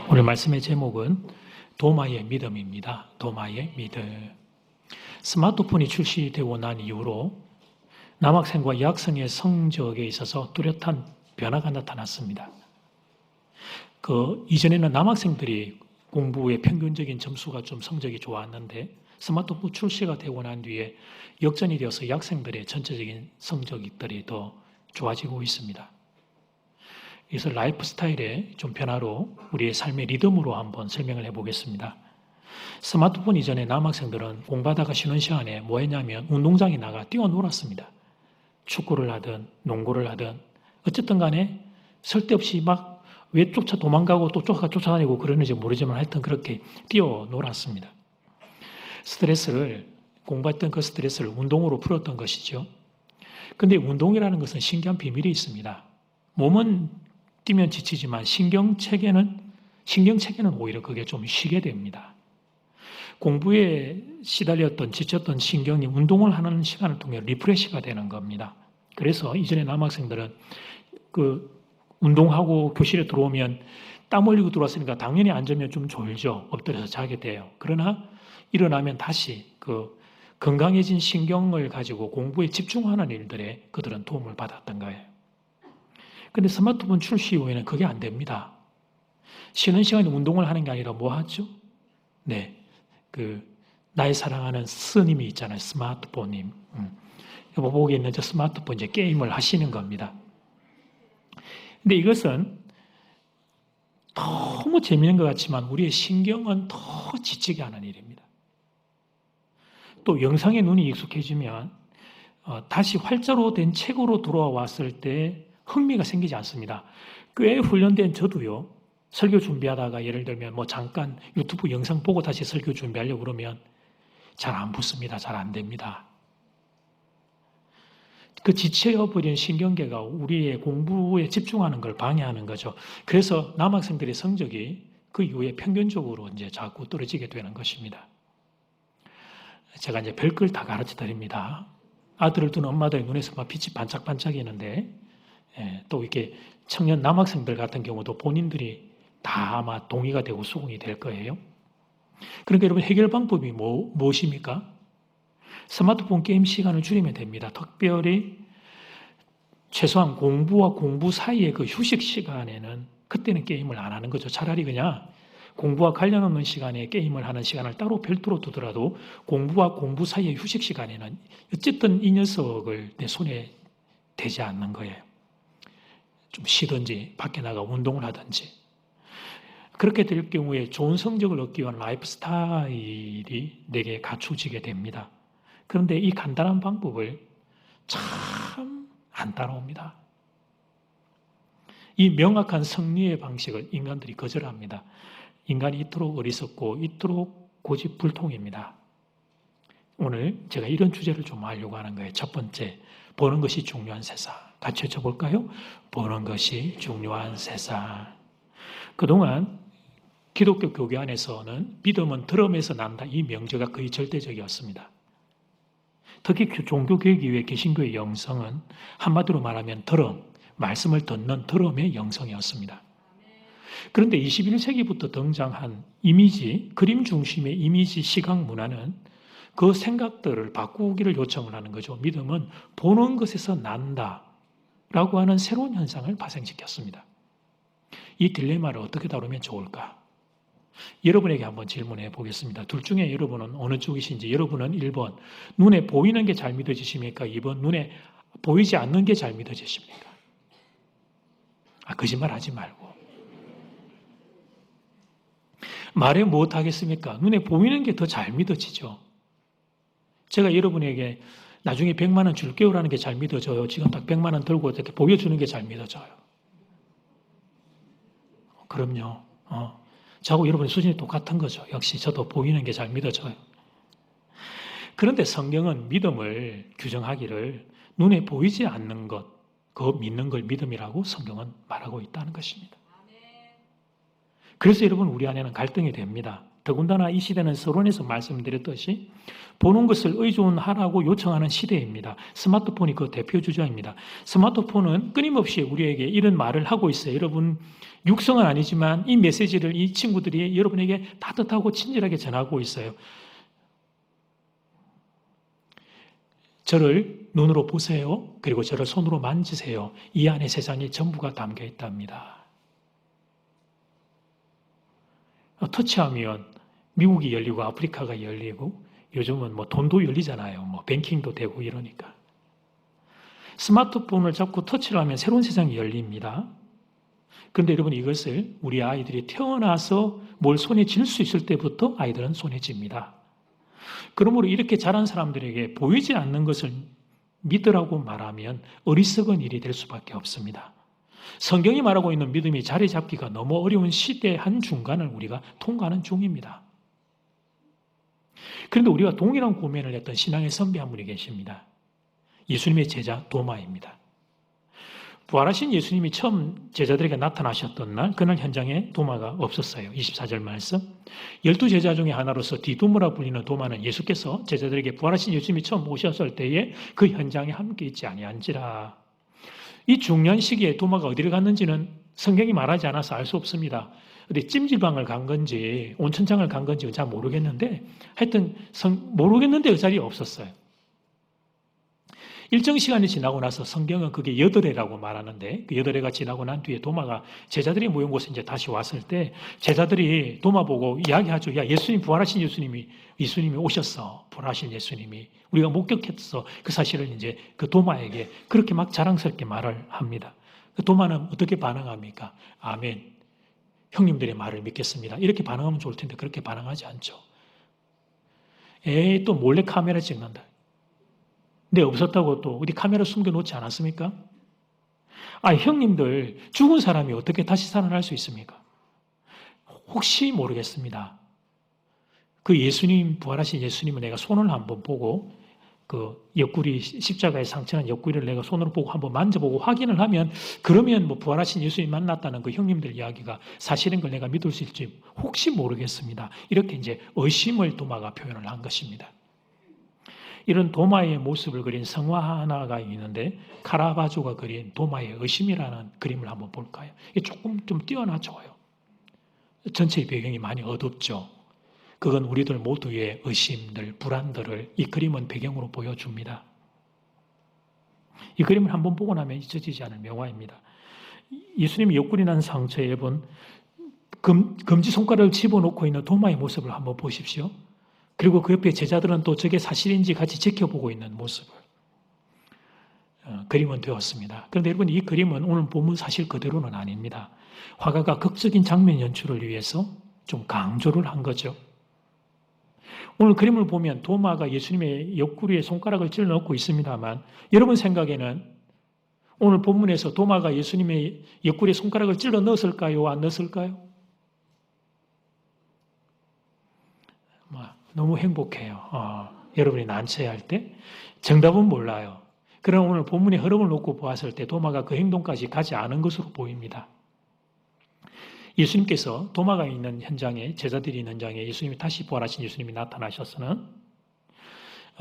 오늘 말씀의 제목은 도마의 믿음입니다. 도마의 믿음. 스마트폰이 출시되고 난 이후로 남학생과 여학생의 성적에 있어서 뚜렷한 변화가 나타났습니다. 이전에는 남학생들이 공부의 평균적인 점수가 좀 성적이 좋았는데 스마트폰 출시가 되고 난 뒤에 역전이 되어서 여학생들의 전체적인 성적들이 더 좋아지고 있습니다. 그래서 라이프 스타일의 좀 변화로 우리의 삶의 리듬으로 한번 설명을 해보겠습니다. 스마트폰 이전에 남학생들은 공부하다가 쉬는 시간에 뭐 했냐면 운동장에 나가 뛰어놀았습니다. 축구를 하든 농구를 하든 어쨌든 간에 쓸데없이 막 왜 도망가고 또 쫓아다니고 그러는지 모르지만 하여튼 그렇게 뛰어놀았습니다. 공부했던 그 스트레스를 운동으로 풀었던 것이죠. 근데 운동이라는 것은 신기한 비밀이 있습니다. 몸은 뛰면 지치지만 신경체계는 오히려 그게 좀 쉬게 됩니다. 공부에 시달렸던 지쳤던 신경이 운동을 하는 시간을 통해 리프레시가 되는 겁니다. 그래서 이전에 남학생들은 운동하고 교실에 들어오면 땀 흘리고 들어왔으니까 당연히 앉으면 좀 졸죠. 엎드려서 자게 돼요. 그러나 일어나면 다시 건강해진 신경을 가지고 공부에 집중하는 일들에 그들은 도움을 받았던 거예요. 근데 스마트폰 출시 이후에는 그게 안 됩니다. 쉬는 시간에 운동을 하는 게 아니라 뭐 하죠? 네. 나의 사랑하는 스님이 있잖아요. 스마트폰님. 보고 있는 저 스마트폰 이제 게임을 하시는 겁니다. 근데 이것은 너무 재미있는 것 같지만 우리의 신경은 더 지치게 하는 일입니다. 또 영상에 눈이 익숙해지면 다시 활자로 된 책으로 돌아왔을 때 흥미가 생기지 않습니다. 꽤 훈련된 저도요, 설교 준비하다가 예를 들면 뭐 잠깐 유튜브 영상 보고 다시 설교 준비하려고 그러면 잘 안 붙습니다. 잘 안 됩니다. 그 지쳐버린 신경계가 우리의 공부에 집중하는 걸 방해하는 거죠. 그래서 남학생들의 성적이 그 이후에 평균적으로 이제 자꾸 떨어지게 되는 것입니다. 제가 이제 별걸 다 가르쳐 드립니다. 아들을 둔 엄마들의 눈에서 막 빛이 반짝반짝이는데, 또 이렇게 청년 남학생들 같은 경우도 본인들이 다 아마 동의가 되고 수긍이 될 거예요. 그러니까 여러분 해결 방법이 무엇입니까? 스마트폰 게임 시간을 줄이면 됩니다. 특별히 최소한 공부와 공부 사이의 그 휴식 시간에는 그때는 게임을 안 하는 거죠. 차라리 그냥 공부와 관련 없는 시간에 게임을 하는 시간을 따로 별도로 두더라도 공부와 공부 사이의 휴식 시간에는 어쨌든 이 녀석을 내 손에 대지 않는 거예요. 좀 쉬든지 밖에 나가 운동을 하든지. 그렇게 될 경우에 좋은 성적을 얻기 위한 라이프 스타일이 내게 갖춰지게 됩니다. 그런데 이 간단한 방법을 참 안 따라옵니다. 이 명확한 승리의 방식을 인간들이 거절합니다. 인간이 이토록 어리석고 이토록 고집불통입니다. 오늘 제가 이런 주제를 좀 하려고 하는 거예요. 첫 번째, 보는 것이 중요한 세상. 같이 외쳐볼까요? 보는 것이 중요한 세상. 그동안 기독교 교계 안에서는 믿음은 들음에서 난다. 이 명제가 거의 절대적이었습니다. 특히 종교개혁 이후에 개신교의 영성은 한마디로 말하면 들음, 말씀을 듣는 들음의 영성이었습니다. 그런데 21세기부터 등장한 이미지, 그림 중심의 이미지 시각 문화는 그 생각들을 바꾸기를 요청을 하는 거죠. 믿음은 보는 것에서 난다라고 하는 새로운 현상을 발생시켰습니다. 이 딜레마를 어떻게 다루면 좋을까? 여러분에게 한번 질문해 보겠습니다. 둘 중에 여러분은 어느 쪽이신지. 여러분은 1번 눈에 보이는 게 잘 믿어지십니까? 2번 눈에 보이지 않는 게 잘 믿어지십니까? 거짓말 하지 말고. 말해 못하겠습니까? 눈에 보이는 게 더 잘 믿어지죠. 제가 여러분에게 나중에 100만 원 줄게요라는 게 잘 믿어져요. 지금 딱 100만 원 들고 이렇게 보여주는 게 잘 믿어져요. 그럼요. 저하고 여러분의 수준이 똑같은 거죠. 역시 저도 보이는 게 잘 믿어져요. 그런데 성경은 믿음을 규정하기를 눈에 보이지 않는 것, 그 믿는 걸 믿음이라고 성경은 말하고 있다는 것입니다. 그래서 여러분 우리 안에는 갈등이 됩니다. 더군다나 이 시대는 서론에서 말씀드렸듯이 보는 것을 의존하라고 요청하는 시대입니다. 스마트폰이 그 대표 주자입니다. 스마트폰은 끊임없이 우리에게 이런 말을 하고 있어요. 여러분, 육성은 아니지만 이 메시지를 이 친구들이 여러분에게 따뜻하고 친절하게 전하고 있어요. 저를 눈으로 보세요. 그리고 저를 손으로 만지세요. 이 안에 세상이 전부가 담겨 있답니다. 터치하면 미국이 열리고 아프리카가 열리고 요즘은 뭐 돈도 열리잖아요. 뭐 뱅킹도 되고 이러니까. 스마트폰을 잡고 터치를 하면 새로운 세상이 열립니다. 그런데 여러분 이것을 우리 아이들이 태어나서 뭘 손에 쥘 수 있을 때부터 아이들은 손에 쥡니다. 그러므로 이렇게 자란 사람들에게 보이지 않는 것을 믿으라고 말하면 어리석은 일이 될 수밖에 없습니다. 성경이 말하고 있는 믿음이 자리 잡기가 너무 어려운 시대의 한 중간을 우리가 통과하는 중입니다. 그런데 우리가 동일한 고민을 했던 신앙의 선배 한 분이 계십니다. 예수님의 제자 도마입니다. 부활하신 예수님이 처음 제자들에게 나타나셨던 날, 그날 현장에 도마가 없었어요. 24절 말씀. 12제자 중에 하나로서 디두모라 불리는 도마는 예수께서 제자들에게 부활하신 예수님이 처음 오셨을 때에 그 현장에 함께 있지 아니한지라. 이 중요한 시기에 도마가 어디를 갔는지는 성경이 말하지 않아서 알 수 없습니다. 어디 찜질방을 간 건지 온천장을 간 건지 잘 모르겠는데 하여튼 모르겠는데 그 자리에 없었어요. 일정 시간이 지나고 나서 성경은 그게 여덟해라고 말하는데 그 여덟해가 지나고 난 뒤에 도마가 제자들이 모인 곳에 이제 다시 왔을 때 제자들이 도마 보고 이야기하죠. 야, 예수님 부활하신 예수님이 오셨어. 부활하신 예수님이 우리가 목격했어. 그 사실을 이제 그 도마에게 그렇게 막 자랑스럽게 말을 합니다. 그 도마는 어떻게 반응합니까? 아멘. 형님들의 말을 믿겠습니다. 이렇게 반응하면 좋을 텐데 그렇게 반응하지 않죠. 에이, 또 몰래 카메라 찍는다. 근데 없었다고 또 어디 카메라 숨겨놓지 않았습니까? 아, 형님들, 죽은 사람이 어떻게 다시 살아날 수 있습니까? 혹시 모르겠습니다. 그 예수님, 부활하신 예수님을 내가 손을 한번 보고 그 옆구리, 십자가에 상처난 옆구리를 내가 손으로 보고 한번 만져보고 확인을 하면 그러면 뭐 부활하신 예수님 만났다는 그 형님들 이야기가 사실인 걸 내가 믿을 수 있을지 혹시 모르겠습니다. 이렇게 이제 의심을 도마가 표현을 한 것입니다. 이런 도마의 모습을 그린 성화 하나가 있는데 카라바조가 그린 도마의 의심이라는 그림을 한번 볼까요? 이게 조금 좀 뛰어나져요. 전체의 배경이 많이 어둡죠. 그건 우리들 모두의 의심들, 불안들을 이 그림은 배경으로 보여줍니다. 이 그림을 한번 보고 나면 잊혀지지 않을 명화입니다. 예수님이 옆구리 난 상처에 본 검지손가락을 집어넣고 있는 도마의 모습을 한번 보십시오. 그리고 그 옆에 제자들은 또 저게 사실인지 같이 지켜보고 있는 모습을 그림은 되었습니다. 그런데 여러분 이 그림은 오늘 본문 사실 그대로는 아닙니다. 화가가 극적인 장면 연출을 위해서 좀 강조를 한 거죠. 오늘 그림을 보면 도마가 예수님의 옆구리에 손가락을 찔러 넣고 있습니다만 여러분 생각에는 오늘 본문에서 도마가 예수님의 옆구리에 손가락을 찔러 넣었을까요? 안 넣었을까요? 너무 행복해요. 여러분이 난처해할 때 정답은 몰라요. 그러나 오늘 본문의 흐름을 놓고 보았을 때 도마가 그 행동까지 가지 않은 것으로 보입니다. 예수님께서 도마가 있는 현장에 제자들이 있는 현장에 예수님이 다시 부활하신 예수님이 나타나셔서는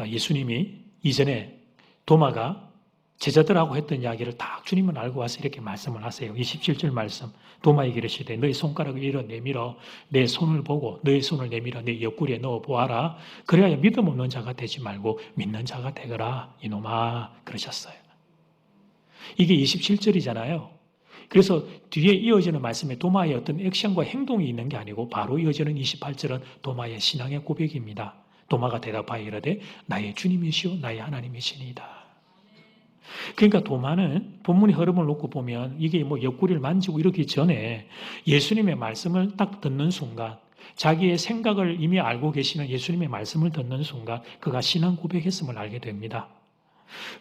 예수님이 이전에 도마가 제자들하고 했던 이야기를 딱 주님은 알고 와서 이렇게 말씀을 하세요. 27절 말씀. 도마에게 이르시되 너희 손가락을 이어 내밀어 내 손을 보고 너희 손을 내밀어 내 옆구리에 넣어 보아라. 그래야 믿음 없는 자가 되지 말고 믿는 자가 되거라. 이놈아 그러셨어요. 이게 27절이잖아요. 그래서 뒤에 이어지는 말씀에 도마의 어떤 액션과 행동이 있는 게 아니고 바로 이어지는 28절은 도마의 신앙의 고백입니다. 도마가 대답하여 이르되 나의 주님이시오 나의 하나님이시니이다. 그러니까 도마는 본문의 흐름을 놓고 보면 이게 뭐 옆구리를 만지고 이러기 전에 예수님의 말씀을 딱 듣는 순간 자기의 생각을 이미 알고 계시는 예수님의 말씀을 듣는 순간 그가 신앙 고백했음을 알게 됩니다.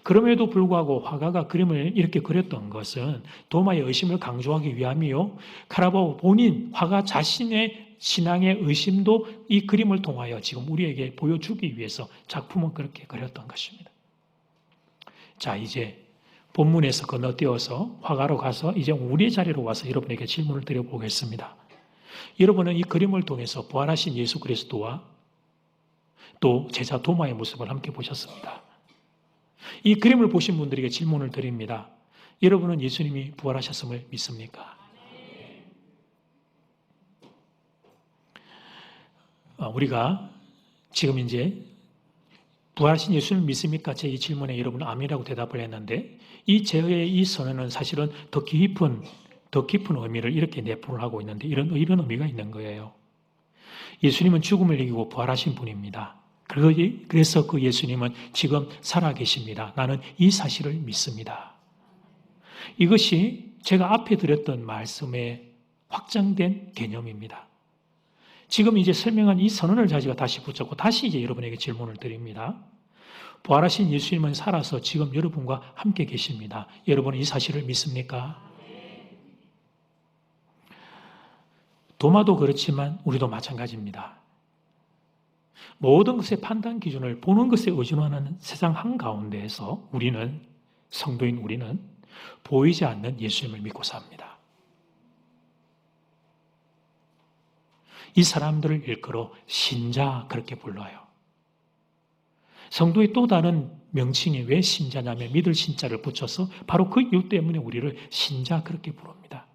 그럼에도 불구하고 화가가 그림을 이렇게 그렸던 것은 도마의 의심을 강조하기 위함이요. 카라바오 본인 화가 자신의 신앙의 의심도 이 그림을 통하여 지금 우리에게 보여주기 위해서 작품은 그렇게 그렸던 것입니다. 자, 이제 본문에서 건너뛰어서 화가로 가서 이제 우리의 자리로 와서 여러분에게 질문을 드려보겠습니다. 여러분은 이 그림을 통해서 부활하신 예수 그리스도와 또 제자 도마의 모습을 함께 보셨습니다. 이 그림을 보신 분들에게 질문을 드립니다. 여러분은 예수님이 부활하셨음을 믿습니까? 우리가 지금 이제 부활하신 예수님을 믿습니까? 제 이 질문에 여러분은 아멘이라고 대답을 했는데 이 제의 이 선언은 사실은 더 깊은 의미를 이렇게 내포를 하고 있는데 이런 의미가 있는 거예요. 예수님은 죽음을 이기고 부활하신 분입니다. 그래서 그 예수님은 지금 살아계십니다. 나는 이 사실을 믿습니다. 이것이 제가 앞에 드렸던 말씀의 확장된 개념입니다. 지금 이제 설명한 이 선언을 제가 다시 붙잡고 다시 이제 여러분에게 질문을 드립니다. 부활하신 예수님은 살아서 지금 여러분과 함께 계십니다. 여러분은 이 사실을 믿습니까? 도마도 그렇지만 우리도 마찬가지입니다. 모든 것의 판단 기준을 보는 것에 의존하는 세상 한가운데에서 우리는, 성도인 우리는 보이지 않는 예수님을 믿고 삽니다. 이 사람들을 일컬어 신자 그렇게 불러요. 성도의 또 다른 명칭이 왜 신자냐면 믿을 신자를 붙여서 바로 그 이유 때문에 우리를 신자 그렇게 부릅니다.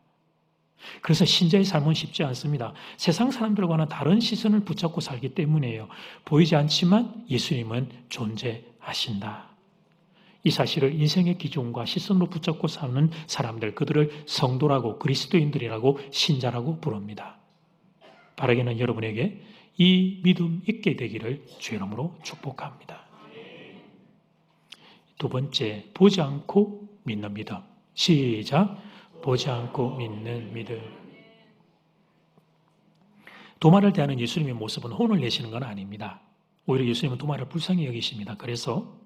그래서 신자의 삶은 쉽지 않습니다. 세상 사람들과는 다른 시선을 붙잡고 살기 때문이에요. 보이지 않지만 예수님은 존재하신다. 이 사실을 인생의 기준과 시선으로 붙잡고 사는 사람들, 그들을 성도라고, 그리스도인들이라고, 신자라고 부릅니다. 바라기는 여러분에게 이 믿음 있게 되기를 주의 이름으로 축복합니다. 두 번째, 보지 않고 믿는 믿음. 시작. 보지 않고 믿는 믿음. 도마를 대하는 예수님의 모습은 혼을 내시는 건 아닙니다. 오히려 예수님은 도마를 불쌍히 여기십니다. 그래서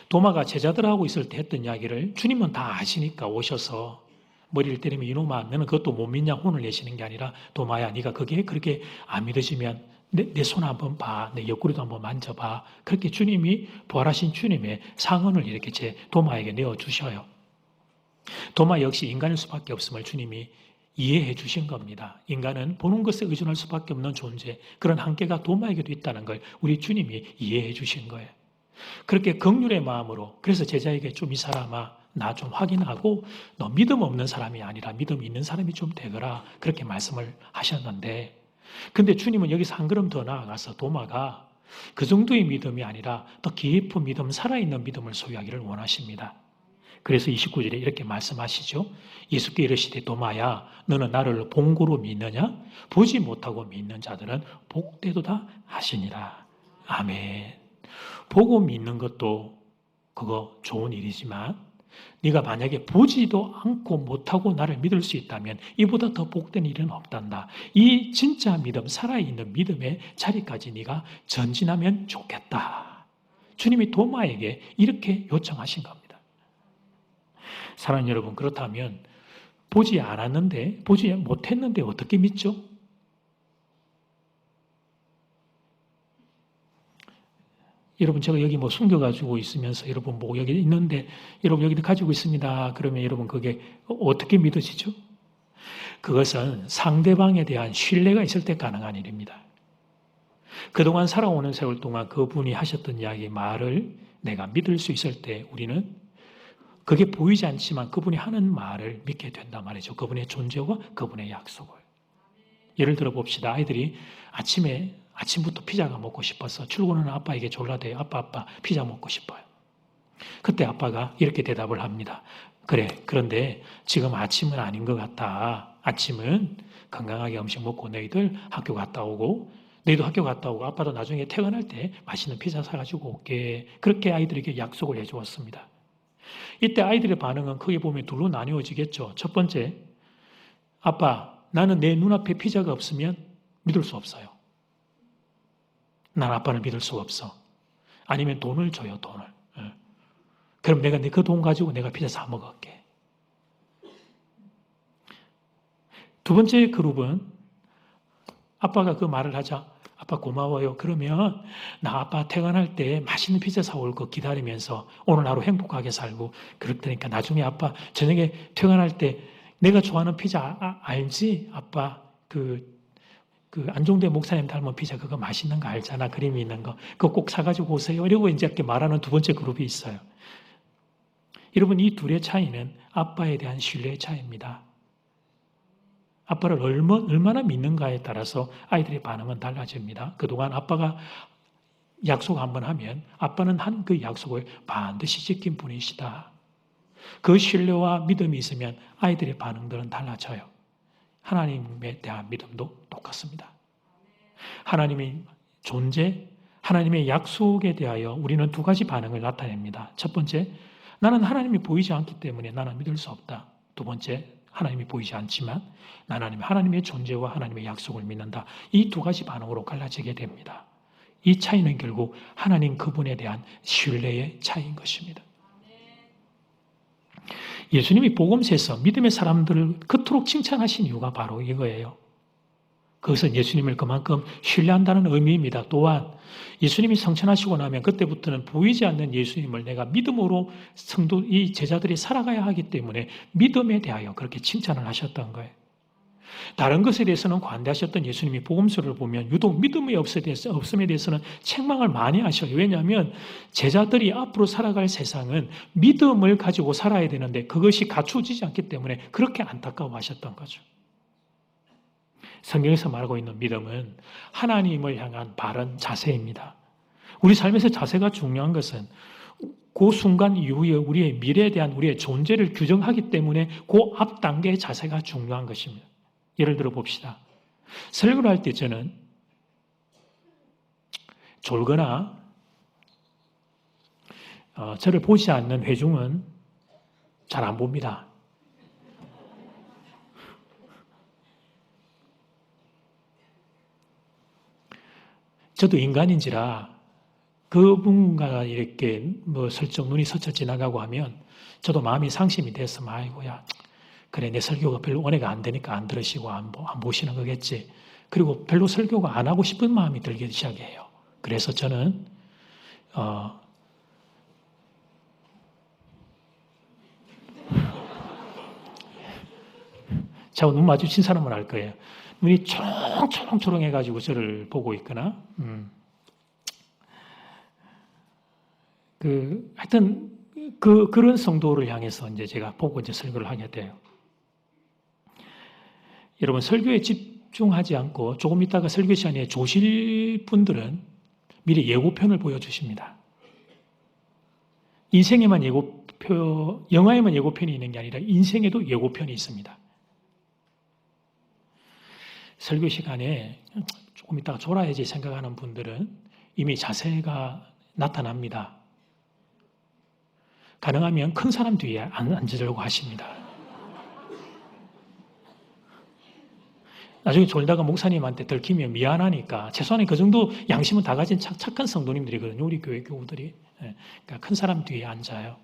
도마가 제자들하고 있을 때 했던 이야기를 주님은 다 아시니까 오셔서 머리를 때리면 이놈아 너는 그것도 못 믿냐 혼을 내시는 게 아니라 도마야 네가 그게 그렇게 안 믿어지면 내 손 한번 봐. 내 옆구리도 한번 만져봐. 그렇게 주님이 부활하신 주님의 상언을 이렇게 제 도마에게 내어주셔요. 도마 역시 인간일 수밖에 없음을 주님이 이해해 주신 겁니다. 인간은 보는 것에 의존할 수밖에 없는 존재, 그런 한계가 도마에게도 있다는 걸 우리 주님이 이해해 주신 거예요. 그렇게 긍휼의 마음으로, 그래서 제자에게 좀 이 사람아 나 좀 확인하고 너 믿음 없는 사람이 아니라 믿음 있는 사람이 좀 되거라 그렇게 말씀을 하셨는데, 근데 주님은 여기서 한 걸음 더 나아가서 도마가 그 정도의 믿음이 아니라 더 깊은 믿음, 살아있는 믿음을 소유하기를 원하십니다. 그래서 29절에 이렇게 말씀하시죠. 예수께 이르시되 도마야 너는 나를 본고로 믿느냐? 보지 못하고 믿는 자들은 복되도다 하시니라. 아멘. 보고 믿는 것도 그거 좋은 일이지만 네가 만약에 보지도 않고 못하고 나를 믿을 수 있다면 이보다 더 복된 일은 없단다. 이 진짜 믿음, 살아있는 믿음의 자리까지 네가 전진하면 좋겠다. 주님이 도마에게 이렇게 요청하신 겁니다. 사랑하는 여러분, 그렇다면 보지 않았는데, 보지 못했는데 어떻게 믿죠? 여러분, 제가 여기 뭐 숨겨가지고 있으면서 여러분 뭐 여기 있는데, 여러분 여기 가지고 있습니다. 그러면 여러분 그게 어떻게 믿어지죠? 그것은 상대방에 대한 신뢰가 있을 때 가능한 일입니다. 그동안 살아오는 세월 동안 그분이 하셨던 이야기, 말을 내가 믿을 수 있을 때 우리는 그게 보이지 않지만 그분이 하는 말을 믿게 된단 말이죠. 그분의 존재와 그분의 약속을. 예를 들어 봅시다. 아이들이 아침부터 피자가 먹고 싶어서 출근하는 아빠에게 졸라대요. 아빠 피자 먹고 싶어요. 그때 아빠가 이렇게 대답을 합니다. 그래, 그런데 지금 아침은 아닌 것 같다. 아침은 건강하게 음식 먹고 너희들 학교 갔다 오고, 너희도 학교 갔다 오고 아빠도 나중에 퇴근할 때 맛있는 피자 사가지고 올게. 그렇게 아이들에게 약속을 해주었습니다. 이때 아이들의 반응은 크게 보면 둘로 나뉘어지겠죠. 첫 번째, 아빠, 나는 내 눈앞에 피자가 없으면 믿을 수 없어요. 난 아빠를 믿을 수가 없어. 아니면 돈을 줘요, 돈을. 그럼 내가 그 돈 가지고 내가 피자 사 먹을게. 두 번째 그룹은 아빠가 그 말을 하자, 아빠 고마워요. 그러면 나 아빠 퇴근할 때 맛있는 피자 사올 거 기다리면서 오늘 하루 행복하게 살고 그럴 테니까 나중에 아빠 저녁에 퇴근할 때 내가 좋아하는 피자 알지? 아빠 그 안종대 목사님 닮은 피자 그거 맛있는 거 알잖아. 그림이 있는 거. 그거 꼭 사가지고 오세요. 이러고 이제 이렇게 말하는 두 번째 그룹이 있어요. 여러분, 이 둘의 차이는 아빠에 대한 신뢰의 차이입니다. 아빠를 얼마나 믿는가에 따라서 아이들의 반응은 달라집니다. 그동안 아빠가 약속 한번 하면 아빠는 한 그 약속을 반드시 지킨 분이시다. 그 신뢰와 믿음이 있으면 아이들의 반응들은 달라져요. 하나님에 대한 믿음도 똑같습니다. 하나님의 존재, 하나님의 약속에 대하여 우리는 두 가지 반응을 나타냅니다. 첫 번째, 나는 하나님이 보이지 않기 때문에 나는 믿을 수 없다. 두 번째, 하나님이 보이지 않지만 나는 하나님의 존재와 하나님의 약속을 믿는다. 이 두 가지 반응으로 갈라지게 됩니다. 이 차이는 결국 하나님 그분에 대한 신뢰의 차이인 것입니다. 예수님이 복음서에서 믿음의 사람들을 그토록 칭찬하신 이유가 바로 이거예요. 그것은 예수님을 그만큼 신뢰한다는 의미입니다. 또한 예수님이 성천하시고 나면 그때부터는 보이지 않는 예수님을 내가 믿음으로 이 제자들이 살아가야 하기 때문에 믿음에 대하여 그렇게 칭찬을 하셨던 거예요. 다른 것에 대해서는 관대하셨던 예수님이 복음서를 보면 유독 믿음의 없음에 대해서는 책망을 많이 하셔요. 왜냐하면 제자들이 앞으로 살아갈 세상은 믿음을 가지고 살아야 되는데 그것이 갖추어지지 않기 때문에 그렇게 안타까워하셨던 거죠. 성경에서 말하고 있는 믿음은 하나님을 향한 바른 자세입니다. 우리 삶에서 자세가 중요한 것은 그 순간 이후에 우리의 미래에 대한 우리의 존재를 규정하기 때문에 그 앞 단계의 자세가 중요한 것입니다. 예를 들어 봅시다. 설교를 할 때 저는 졸거나 저를 보지 않는 회중은 잘 안 봅니다. 저도 인간인지라 그분과 이렇게 슬쩍 눈이 스쳐 지나가고 하면 저도 마음이 상심이 돼서 아이고야 그래 내 설교가 별로 은혜가 안 되니까 안 들으시고 안 보시는 거겠지. 그리고 별로 설교가 안 하고 싶은 마음이 들기 시작해요. 그래서 저는 제가 눈 마주친 사람은 알 거예요. 눈이 초롱초롱해가지고 저를 보고 있거나, 하여튼, 그런 성도를 향해서 이제 제가 보고 이제 설교를 하게 돼요. 여러분, 설교에 집중하지 않고 조금 있다가 설교 시간에 조실 분들은 미리 예고편을 보여주십니다. 인생에만 영화에만 예고편이 있는 게 아니라 인생에도 예고편이 있습니다. 설교 시간에 조금 있다가 졸아야지 생각하는 분들은 이미 자세가 나타납니다. 가능하면 큰 사람 뒤에 앉으려고 하십니다. 나중에 졸다가 목사님한테 들키면 미안하니까 최소한의 그 정도 양심은 다 가진 착한 성도님들이거든요. 우리 교회 교우들이. 그러니까 큰 사람 뒤에 앉아요.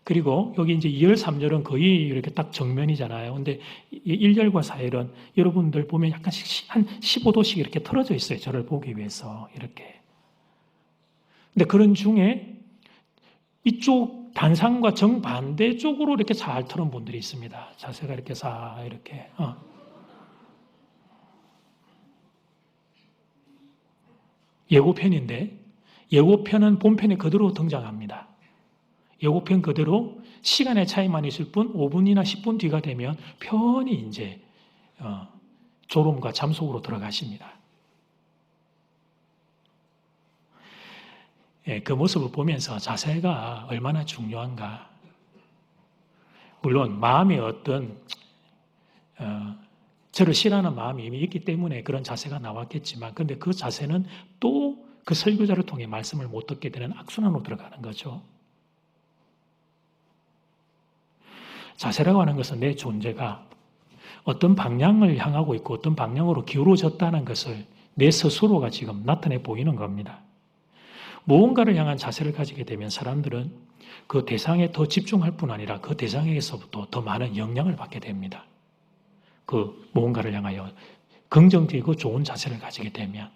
그리고 여기 이제 2열, 3열은 거의 이렇게 딱 정면이잖아요. 근데 1열과 4열은 여러분들 보면 약간씩 한 15도씩 이렇게 틀어져 있어요. 저를 보기 위해서 이렇게. 근데 그런 중에 이쪽 단상과 정반대 쪽으로 이렇게 잘 틀은 분들이 있습니다. 자세가 이렇게 이렇게. 예고편인데 예고편은 본편에 그대로 등장합니다. 예고편 그대로 시간의 차이만 있을 뿐 5분이나 10분 뒤가 되면 편히 이제 졸음과 잠 속으로 들어가십니다. 그 모습을 보면서 자세가 얼마나 중요한가. 물론 마음에 어떤 저를 싫어하는 마음이 이미 있기 때문에 그런 자세가 나왔겠지만 그런데 그 자세는 또 그 설교자를 통해 말씀을 못 듣게 되는 악순환으로 들어가는 거죠. 자세라고 하는 것은 내 존재가 어떤 방향을 향하고 있고 어떤 방향으로 기울어졌다는 것을 내 스스로가 지금 나타내 보이는 겁니다. 무언가를 향한 자세를 가지게 되면 사람들은 그 대상에 더 집중할 뿐 아니라 그 대상에서부터 더 많은 영향을 받게 됩니다. 그 무언가를 향하여 긍정적이고 좋은 자세를 가지게 되면.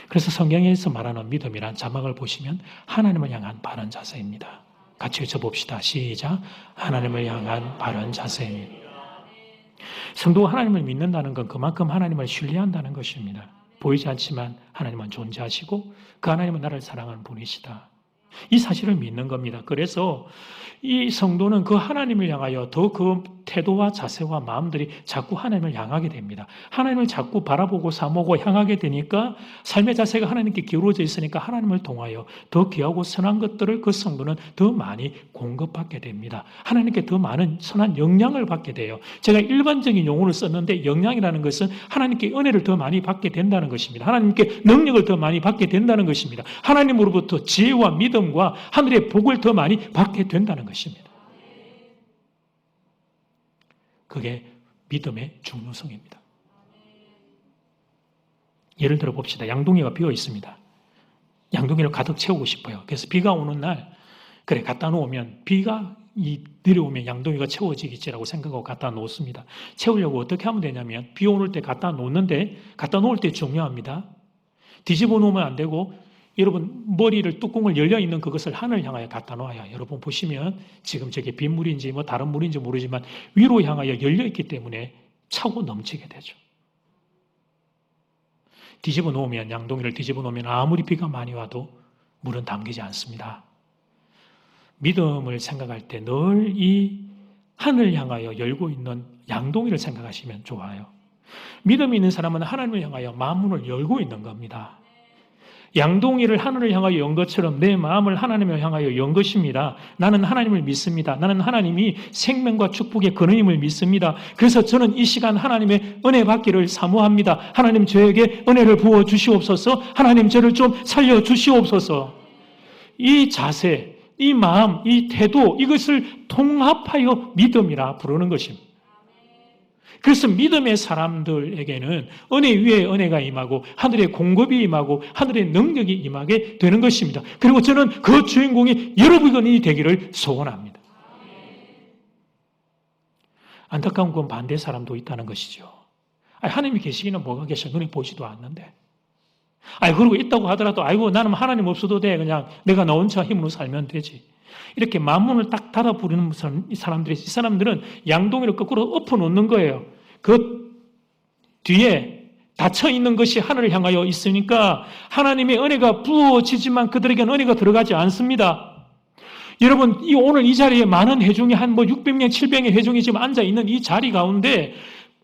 그래서 성경에서 말하는 믿음이란 자막을 보시면 하나님을 향한 바른 자세입니다. 같이 외쳐봅시다. 시작. 하나님을 향한 바른 자세입니다. 성도가 하나님을 믿는다는 건 그만큼 하나님을 신뢰한다는 것입니다. 보이지 않지만 하나님은 존재하시고 그 하나님은 나를 사랑하는 분이시다. 이 사실을 믿는 겁니다. 그래서 이 성도는 그 하나님을 향하여 더 그 태도와 자세와 마음들이 자꾸 하나님을 향하게 됩니다. 하나님을 자꾸 바라보고 사모고 향하게 되니까 삶의 자세가 하나님께 기울어져 있으니까 하나님을 통하여 더 귀하고 선한 것들을 그 성도는 더 많이 공급받게 됩니다. 하나님께 더 많은 선한 영향을 받게 돼요. 제가 일반적인 용어를 썼는데 영향이라는 것은 하나님께 은혜를 더 많이 받게 된다는 것입니다. 하나님께 능력을 더 많이 받게 된다는 것입니다. 하나님으로부터 지혜와 믿음과 하늘의 복을 더 많이 받게 된다는 것입니다. 그게 믿음의 중요성입니다. 예를 들어 봅시다. 양동이가 비어 있습니다. 양동이를 가득 채우고 싶어요. 그래서 비가 오는 날, 그래, 갖다 놓으면 비가 내려오면 양동이가 채워지겠지라고 생각하고 갖다 놓습니다. 채우려고 어떻게 하면 되냐면, 비 오는 때 갖다 놓는데, 갖다 놓을 때 중요합니다. 뒤집어 놓으면 안 되고, 여러분 머리를 뚜껑을 열려있는 그것을 하늘 향하여 갖다 놓아야 여러분 보시면 지금 저게 빗물인지 뭐 다른 물인지 모르지만 위로 향하여 열려있기 때문에 차고 넘치게 되죠. 뒤집어 놓으면 양동이를 뒤집어 놓으면 아무리 비가 많이 와도 물은 담기지 않습니다. 믿음을 생각할 때 늘 이 하늘 향하여 열고 있는 양동이를 생각하시면 좋아요. 믿음이 있는 사람은 하나님을 향하여 마음문을 열고 있는 겁니다. 양동이를 하늘을 향하여 연 것처럼 내 마음을 하나님을 향하여 연 것입니다. 나는 하나님을 믿습니다. 나는 하나님이 생명과 축복의 근원임을 믿습니다. 그래서 저는 이 시간 하나님의 은혜 받기를 사모합니다. 하나님 저에게 은혜를 부어 주시옵소서. 하나님 저를 좀 살려 주시옵소서. 이 자세, 이 마음, 이 태도, 이것을 통합하여 믿음이라 부르는 것입니다. 그래서 믿음의 사람들에게는 은혜 위에 은혜가 임하고 하늘의 공급이 임하고 하늘의 능력이 임하게 되는 것입니다. 그리고 저는 그 주인공이 여러분이 되기를 소원합니다. 안타까운 건 반대 사람도 있다는 것이죠. 하나님이 계시기는 뭐가 계셔? 눈에 보이지도 않는데. 그리고 있다고 하더라도 아이고 나는 하나님 없어도 돼. 그냥 내가 나 혼자 힘으로 살면 되지. 이렇게 만문을 딱 닫아 부르는 이 사람들은 양동이를 거꾸로 엎어 놓는 거예요. 그 뒤에 닫혀 있는 것이 하늘을 향하여 있으니까 하나님의 은혜가 부어지지만 그들에게는 은혜가 들어가지 않습니다. 여러분, 오늘 이 자리에 많은 회중이 한 600명, 700명 회중이 지금 앉아 있는 이 자리 가운데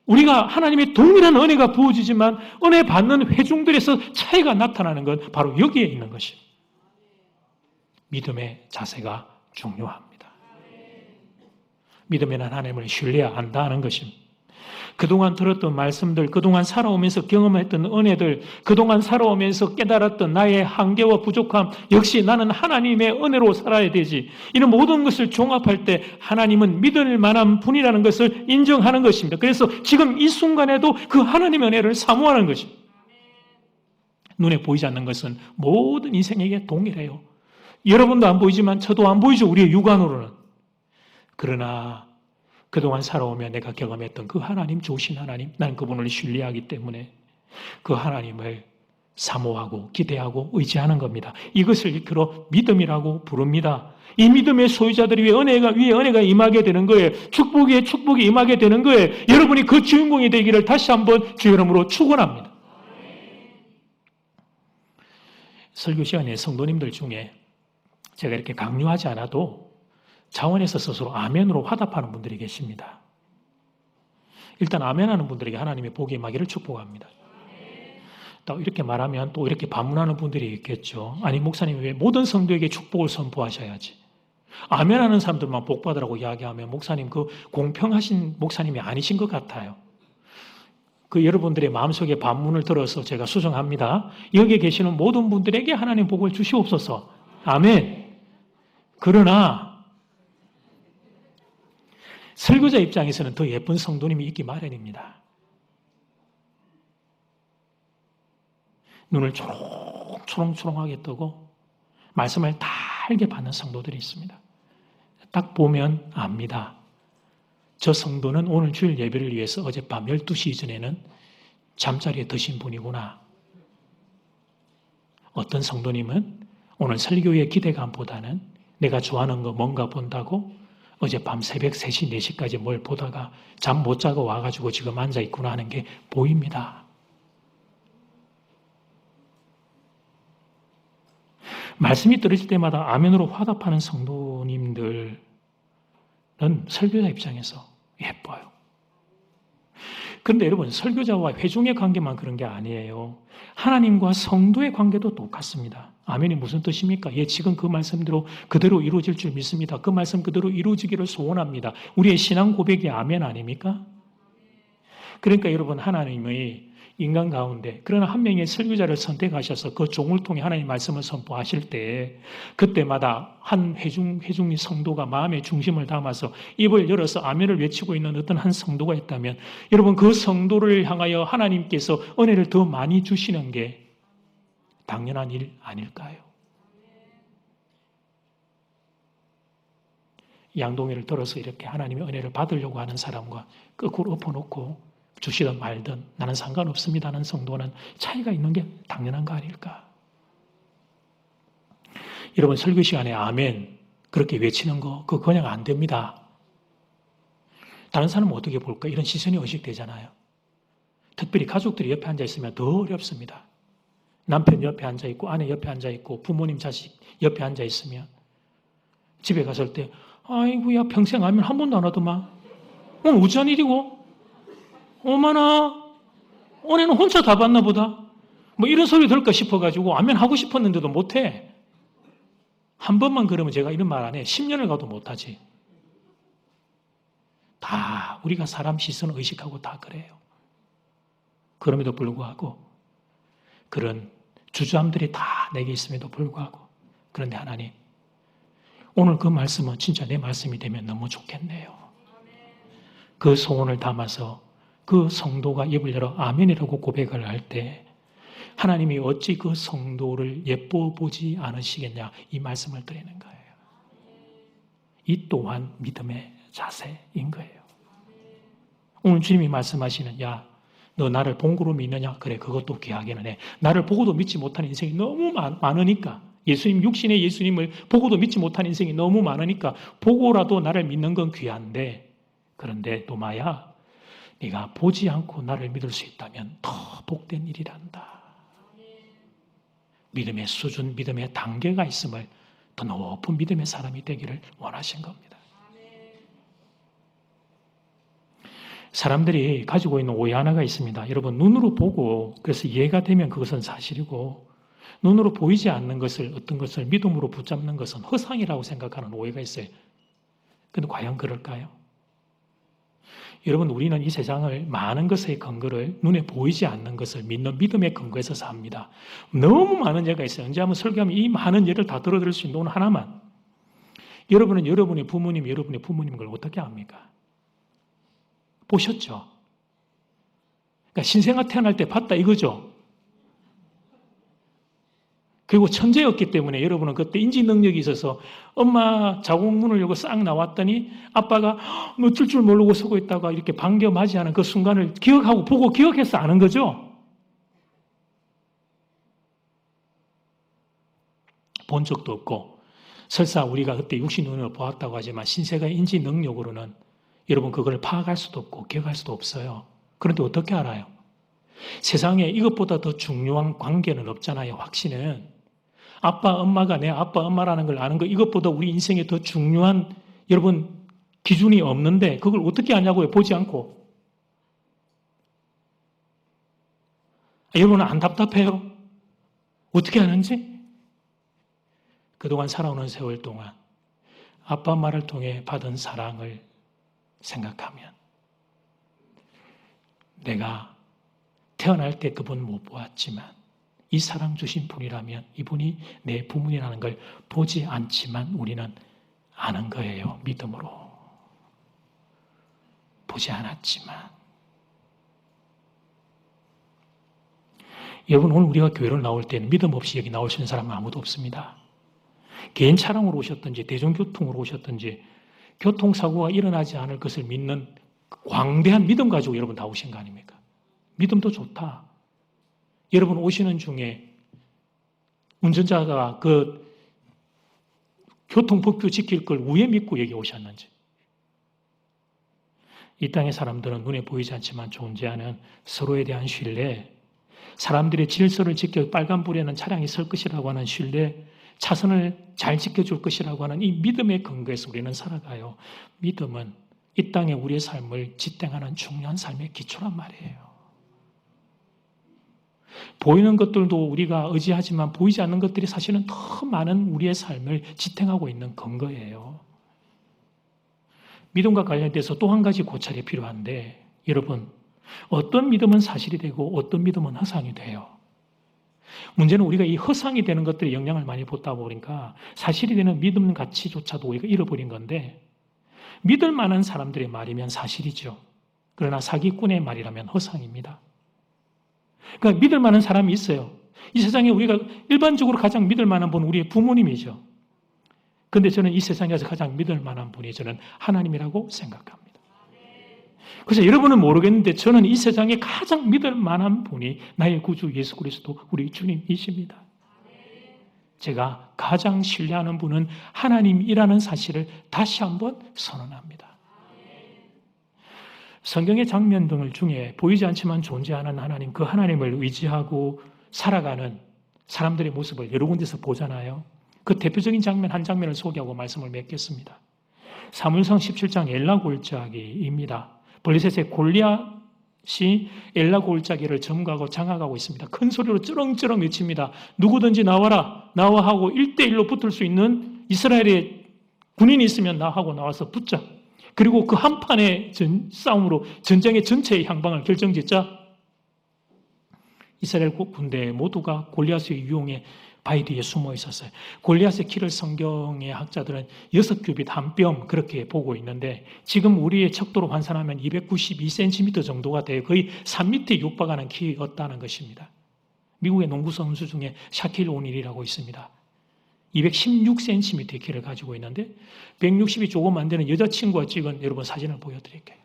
우리가 하나님의 동일한 은혜가 부어지지만 은혜 받는 회중들에서 차이가 나타나는 것 바로 여기에 있는 것입니다. 믿음의 자세가 중요합니다. 믿음에는 하나님을 신뢰해야 한다는 것입니다. 그동안 들었던 말씀들, 그동안 살아오면서 경험했던 은혜들, 그동안 살아오면서 깨달았던 나의 한계와 부족함, 역시 나는 하나님의 은혜로 살아야 되지. 이런 모든 것을 종합할 때 하나님은 믿을 만한 분이라는 것을 인정하는 것입니다. 그래서 지금 이 순간에도 그 하나님의 은혜를 사모하는 것입니다. 눈에 보이지 않는 것은 모든 인생에게 동일해요. 여러분도 안 보이지만 저도 안 보이죠. 우리의 육안으로는. 그러나 그동안 살아오며 내가 경험했던 그 하나님, 좋으신 하나님, 나는 그분을 신뢰하기 때문에 그 하나님을 사모하고 기대하고 의지하는 겁니다. 이것을 일컬어 믿음이라고 부릅니다. 이 믿음의 소유자들이 위에 은혜가 임하게 되는 거예요. 축복이 임하게 되는 거예요. 여러분이 그 주인공이 되기를 다시 한번 주의 이름으로 축원합니다. 설교 시간에 성도님들 중에 제가 이렇게 강요하지 않아도 자원에서 스스로 아멘으로 화답하는 분들이 계십니다. 일단 아멘하는 분들에게 하나님의 복이 임하기를 축복합니다. 또 이렇게 말하면 또 이렇게 반문하는 분들이 있겠죠. 아니 목사님 왜 모든 성도에게 축복을 선포하셔야지. 아멘하는 사람들만 복 받으라고 이야기하면 목사님 그 공평하신 목사님이 아니신 것 같아요. 그 여러분들의 마음속에 반문을 들어서 제가 수정합니다. 여기에 계시는 모든 분들에게 하나님 복을 주시옵소서. 아멘. 그러나 설교자 입장에서는 더 예쁜 성도님이 있기 마련입니다. 눈을 초롱초롱하게 뜨고 말씀을 달게 받는 성도들이 있습니다. 딱 보면 압니다. 저 성도는 오늘 주일 예배를 위해서 어젯밤 12시 이전에는 잠자리에 드신 분이구나. 어떤 성도님은 오늘 설교의 기대감보다는 내가 좋아하는 거 뭔가 본다고 어젯밤 새벽 3시, 4시까지 뭘 보다가 잠 못 자고 와가지고 지금 앉아있구나 하는 게 보입니다. 말씀이 떨어질 때마다 아멘으로 화답하는 성도님들은 설교자 입장에서 예뻐요. 그런데 여러분, 설교자와 회중의 관계만 그런 게 아니에요. 하나님과 성도의 관계도 똑같습니다. 아멘이 무슨 뜻입니까? 예, 지금 그 말씀대로 그대로 이루어질 줄 믿습니다. 그 말씀 그대로 이루어지기를 소원합니다. 우리의 신앙 고백이 아멘 아닙니까? 그러니까 여러분, 하나님의 인간 가운데 그러나 한 명의 설교자를 선택하셔서 그 종을 통해 하나님의 말씀을 선포하실 때 그때마다 한 회중의 성도가 마음의 중심을 담아서 입을 열어서 아멘을 외치고 있는 어떤 한 성도가 있다면 여러분, 그 성도를 향하여 하나님께서 은혜를 더 많이 주시는 게 당연한 일 아닐까요? 양동이를 들어서 이렇게 하나님의 은혜를 받으려고 하는 사람과 거꾸로 엎어놓고 주시든 말든 나는 상관없습니다 하는 성도는 차이가 있는 게 당연한 거 아닐까? 여러분, 설교 시간에 아멘 그렇게 외치는 거 그거 그냥 안 됩니다. 다른 사람은 어떻게 볼까? 이런 시선이 의식되잖아요. 특별히 가족들이 옆에 앉아 있으면 더 어렵습니다. 남편 옆에 앉아 있고 아내 옆에 앉아 있고 부모님 자식 옆에 앉아 있으면 집에 갔을 때 아이고야 평생 아멘 한 번도 안 하더만 오늘 어쩐 일이고 어머나 은혜는 혼자 다 받나 보다 뭐 이런 소리 들을까 싶어가지고 아멘 하고 싶었는데도 못해. 한 번만 그러면 제가 이런 말 안 해. 10년을 가도 못하지. 다 우리가 사람 시선을 의식하고 다 그래요. 그럼에도 불구하고 그런 주저함들이 다 내게 있음에도 불구하고 그런데 하나님 오늘 그 말씀은 진짜 내 말씀이 되면 너무 좋겠네요. 그 소원을 담아서 그 성도가 입을 열어 아멘이라고 고백을 할 때 하나님이 어찌 그 성도를 예뻐 보지 않으시겠냐 이 말씀을 드리는 거예요. 이 또한 믿음의 자세인 거예요. 오늘 주님이 말씀하시는 야 너 나를 본고로 믿느냐? 그래 그것도 귀하기는 해. 나를 보고도 믿지 못하는 인생이 너무 많으니까 예수님 육신의 예수님을 보고도 믿지 못하는 인생이 너무 많으니까 보고라도 나를 믿는 건 귀한데 그런데 또마야 네가 보지 않고 나를 믿을 수 있다면 더 복된 일이란다. 믿음의 수준, 믿음의 단계가 있음을 더 높은 믿음의 사람이 되기를 원하신 겁니다. 사람들이 가지고 있는 오해 하나가 있습니다. 여러분 눈으로 보고 그래서 이해가 되면 그것은 사실이고 눈으로 보이지 않는 것을 어떤 것을 믿음으로 붙잡는 것은 허상이라고 생각하는 오해가 있어요. 그런데 과연 그럴까요? 여러분 우리는 이 세상을 많은 것의 근거를 눈에 보이지 않는 것을 믿는 믿음의 근거에서 삽니다. 너무 많은 예가 있어요. 언제 한번 설교하면 이 많은 예를 다 들어드릴 수 있는 오늘 하나만. 여러분은 여러분의 부모님이 여러분의 부모님인 걸 어떻게 압니까? 보셨죠? 그러니까 신생아 태어날 때 봤다 이거죠? 그리고 천재였기 때문에 여러분은 그때 인지 능력이 있어서 엄마 자궁문을 열고 싹 나왔더니 아빠가 뭐 어쩔 줄 모르고 서고 있다가 이렇게 반겨 맞이하는 그 순간을 기억하고 보고 기억해서 아는 거죠? 본 적도 없고 설사 우리가 그때 육신 눈으로 보았다고 하지만 신생아의 인지 능력으로는 여러분 그걸 파악할 수도 없고 기억할 수도 없어요. 그런데 어떻게 알아요? 세상에 이것보다 더 중요한 관계는 없잖아요. 확신은. 아빠, 엄마가 내 아빠, 엄마라는 걸 아는 거 이것보다 우리 인생에 더 중요한 여러분 기준이 없는데 그걸 어떻게 아냐고요? 보지 않고. 여러분은 안 답답해요? 어떻게 아는지? 그동안 살아오는 세월 동안 아빠, 엄마를 통해 받은 사랑을 생각하면 내가 태어날 때 그분 못 보았지만 이 사랑 주신 분이라면 이분이 내 부모님이라는 걸 보지 않지만 우리는 아는 거예요. 믿음으로. 보지 않았지만. 여러분 오늘 우리가 교회를 나올 때는 믿음 없이 여기 나올 수 있는 사람은 아무도 없습니다. 개인 차량으로 오셨든지 대중교통으로 오셨든지 교통사고가 일어나지 않을 것을 믿는 광대한 믿음 가지고 여러분 다 오신 거 아닙니까? 믿음도 좋다. 여러분 오시는 중에 운전자가 그 교통법규 지킬 걸 왜 믿고 여기 오셨는지 이 땅의 사람들은 눈에 보이지 않지만 존재하는 서로에 대한 신뢰, 사람들의 질서를 지켜 빨간불에는 차량이 설 것이라고 하는 신뢰, 차선을 잘 지켜줄 것이라고 하는 이 믿음의 근거에서 우리는 살아가요. 믿음은 이 땅에 우리의 삶을 지탱하는 중요한 삶의 기초란 말이에요. 보이는 것들도 우리가 의지하지만 보이지 않는 것들이 사실은 더 많은 우리의 삶을 지탱하고 있는 근거예요. 믿음과 관련돼서 또 한 가지 고찰이 필요한데, 여러분, 어떤 믿음은 사실이 되고 어떤 믿음은 허상이 돼요. 문제는 우리가 이 허상이 되는 것들에 영향을 많이 받다 보니까 사실이 되는 믿음 가치조차도 우리가 잃어버린 건데, 믿을 만한 사람들의 말이면 사실이죠. 그러나 사기꾼의 말이라면 허상입니다. 그러니까 믿을 만한 사람이 있어요. 이 세상에 우리가 일반적으로 가장 믿을 만한 분은 우리의 부모님이죠. 그런데 저는 이 세상에서 가장 믿을 만한 분이 저는 하나님이라고 생각합니다. 그래서 여러분은 모르겠는데 저는 이 세상에 가장 믿을 만한 분이 나의 구주 예수 그리스도 우리 주님이십니다. 제가 가장 신뢰하는 분은 하나님이라는 사실을 다시 한번 선언합니다. 성경의 장면 등 중에 보이지 않지만 존재하는 하나님, 그 하나님을 의지하고 살아가는 사람들의 모습을 여러 군데서 보잖아요. 그 대표적인 장면 한 장면을 소개하고 말씀을 맺겠습니다. 사무엘상 17장 엘라 골짜기입니다. 블레셋의 골리앗이 엘라 골짜기를 점거하고 장악하고 있습니다. 큰 소리로 쩌렁쩌렁 외칩니다. 누구든지 나와라, 나와 하고 1대1로 붙을 수 있는 이스라엘의 군인이 있으면 나하고 나와서 붙자. 그리고 그 한판의 싸움으로 전쟁의 전체의 향방을 결정짓자. 이스라엘 군대 모두가 골리앗의 유용에 바위 뒤에 숨어 있었어요. 골리앗의 키를 성경의 학자들은 6규빗 한 뼘 그렇게 보고 있는데, 지금 우리의 척도로 환산하면 292cm 정도가 돼요. 거의 3m에 육박하는 키였다는 것입니다. 미국의 농구 선수 중에 샤킬 오닐이라고 있습니다. 216cm의 키를 가지고 있는데 160이 조금 안 되는 여자친구가 찍은 여러분 사진을 보여드릴게요.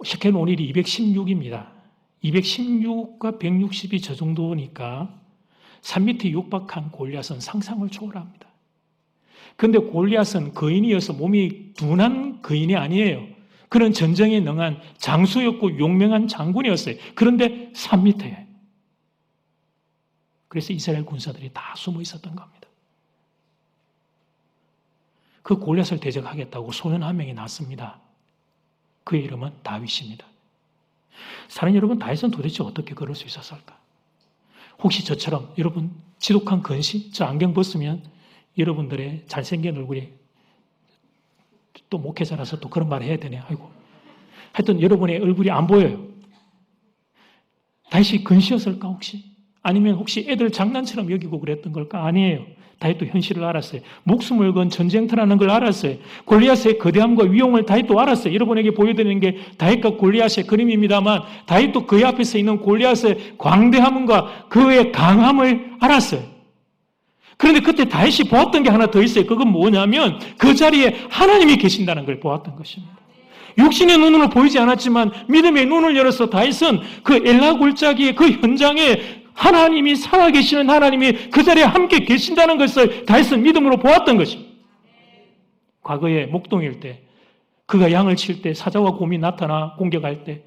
샤킬 오닐이 216입니다. 216과 160이 저 정도니까 3m 육박한 골리앗은 상상을 초월합니다. 그런데 골리앗은 거인이어서 몸이 둔한 거인이 아니에요. 그는 전쟁에 능한 장수였고 용맹한 장군이었어요. 그런데 3m에. 그래서 이스라엘 군사들이 다 숨어 있었던 겁니다. 그 골리앗을 대적하겠다고 소년 한 명이 났습니다. 그의 이름은 다윗입니다. 사랑 여러분, 다윗은 도대체 어떻게 그럴 수 있었을까? 혹시 저처럼 여러분 지독한 근심, 저 안경 벗으면 여러분들의 잘생긴 얼굴이 또 목회자라서 또 그런 말 해야 되네. 아이고. 하여튼 여러분의 얼굴이 안 보여요. 다윗이 근시였을까 혹시? 아니면 혹시 애들 장난처럼 여기고 그랬던 걸까? 아니에요. 다윗도 현실을 알았어요. 목숨을 건 전쟁터라는 걸 알았어요. 골리앗의 거대함과 위용을 다윗도 알았어요. 여러분에게 보여드리는 게 다윗과 골리앗의 그림입니다만, 다윗도 그의 앞에서 있는 골리앗의 광대함과 그의 강함을 알았어요. 그런데 그때 다윗이 보았던 게 하나 더 있어요. 그건 뭐냐면 그 자리에 하나님이 계신다는 걸 보았던 것입니다. 육신의 눈으로 보이지 않았지만 믿음의 눈을 열어서 다윗은 그 엘라 골짜기의 그 현장에 하나님이 살아계시는 하나님이 그 자리에 함께 계신다는 것을 다윗은 믿음으로 보았던 것입니다. 과거에 목동일 때 그가 양을 칠 때 사자와 곰이 나타나 공격할 때,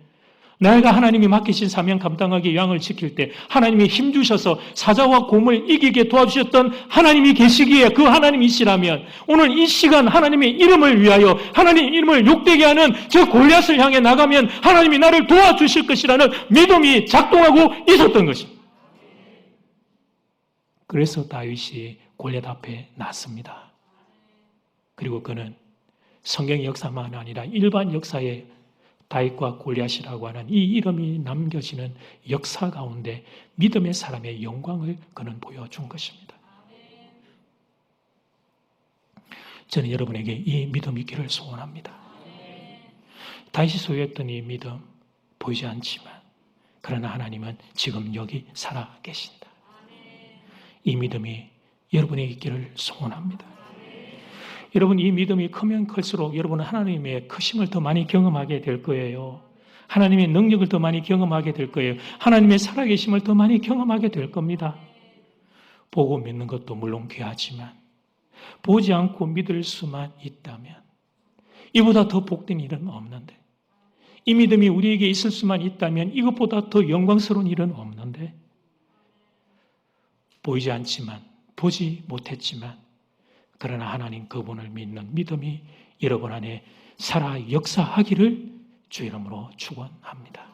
내가 하나님이 맡기신 사명 감당하기 양을 지킬 때 하나님이 힘주셔서 사자와 곰을 이기게 도와주셨던 하나님이 계시기에 그 하나님이시라면 오늘 이 시간 하나님의 이름을 위하여 하나님의 이름을 욕되게 하는 저 골리앗을 향해 나가면 하나님이 나를 도와주실 것이라는 믿음이 작동하고 있었던 것입니다. 그래서 다윗이 골리앗 앞에 났습니다. 그리고 그는 성경의 역사만 아니라 일반 역사에 다윗과 골리앗이라고 하는 이 이름이 남겨지는 역사 가운데 믿음의 사람의 영광을 그는 보여준 것입니다. 저는 여러분에게 이 믿음 있기를 소원합니다. 다윗이 소유했던 이 믿음 보이지 않지만 그러나 하나님은 지금 여기 살아 계신다. 이 믿음이 여러분에게 있기를 소원합니다. 여러분, 이 믿음이 크면 클수록 여러분은 하나님의 크심을 더 많이 경험하게 될 거예요. 하나님의 능력을 더 많이 경험하게 될 거예요. 하나님의 살아계심을 더 많이 경험하게 될 겁니다. 보고 믿는 것도 물론 귀하지만 보지 않고 믿을 수만 있다면 이보다 더 복된 일은 없는데, 이 믿음이 우리에게 있을 수만 있다면 이것보다 더 영광스러운 일은 없는데, 보이지 않지만, 보지 못했지만, 그러나 하나님 그분을 믿는 믿음이 여러분 안에 살아 역사하기를 주 이름으로 축원합니다.